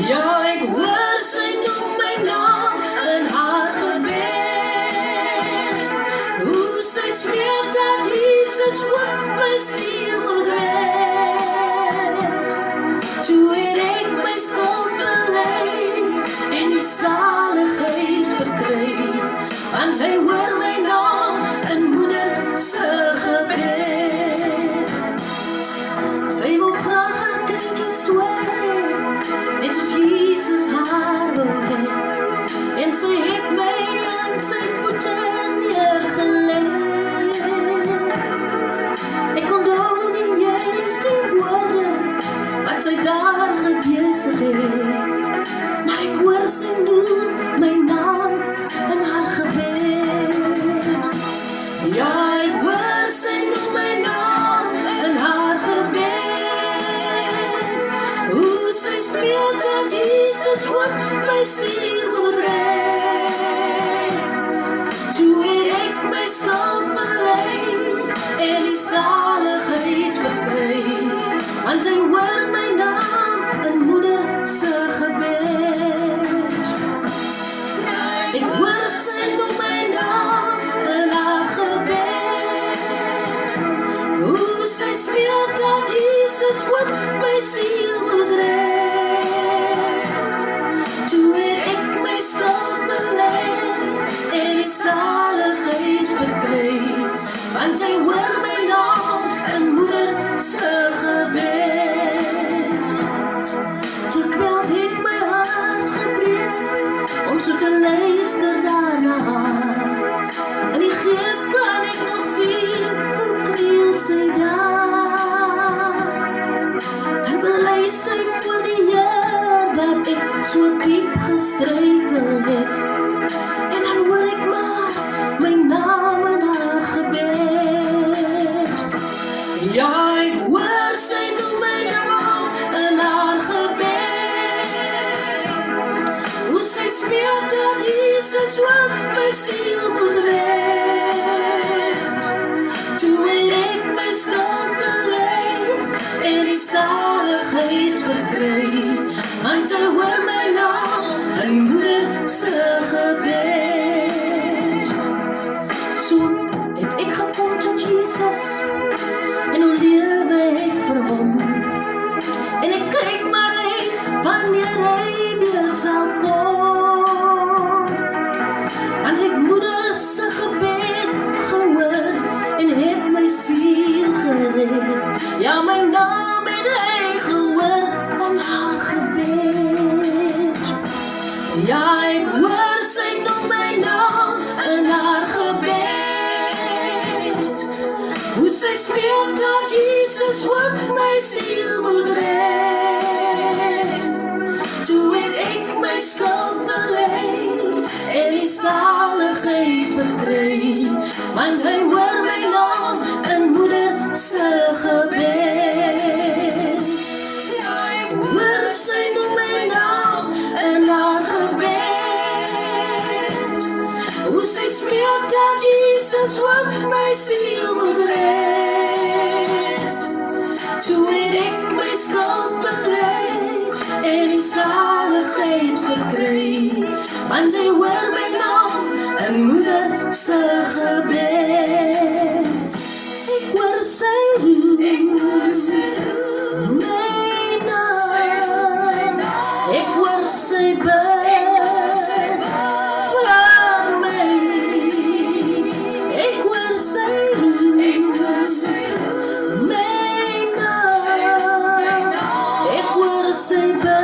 Ja, ek hoor sy noem my naam in haar gebed. Hoe sy smeek dat Jesus ook my siel moet red. Toe het ek my skuld bely en die saligheid verkry, want sy hoor my naam in moeder se gebed. Sy wil graag haar kindjies swem, net soos Jesus haar wil hê, en sy het my aan sy voete neergelê. Ek onthou nie juist die woorde wat sy daar gebesig het, maar ek hoor sy noem my naam in haar gebed. Ja, ek hoor sy noem my naam in haar gebed. Hoe sy smeek dat Jesus ook my siel moet red. Toe het ek my skuld bely en die saligheid verkry, want hy hoor my naam in moeder se gebed. Ek hoor sy noem my naam in haar gebed. Hoe sy smeek dat Jesus ook my siel moet red. Toe het ek my skuld bely en die saligheid verkry, want hy hoor my naam in moeder se gebed. Dikwels het my hart gebreek om so te luister daarna haar. In die gees kan ek nog sien hoe kniel sy daar en bely sy voor die Heer dat ek so diep gestruikel het. En dan hoor ek maar my naam in haar gebed. Ja, ek hoor sy noem my naam in haar gebed. Hoe sy smeek dat Jesus ook my siel moet red. Toe het ek my skuld bely en die saligheid verkry, want sy hoor my naam in moeder se gebed. So het ek gekom tot Jesus en hoe lewe ek vir hom, en ek kyk maar uit wanneer hy weer sal kom, want ek moeder se gebed gehoor en het my siel gered. Ja, my naam het hy gehoor in haar gebed. Ja, ek hoor sy noem my naam in haar gebed. Hoe sy smeek dat Jesus ook my siel moet red. Toe het ek my skuld bely en die saligheid verkry, want hy hoor my naam in moeder se gebed. Ja, ek hoor sy noem my naam in haar gebed. Hoe sy smeek dat Jesus ook my siel moet red. Toe het ek my skuld bely en die saligheid verkry, want hy hoor my naam in moeder se gebed. Ek hoor sy roep my naam. Ek hoor sy bid vir my. Ek hoor sy roep my naam. Ek hoor sy bid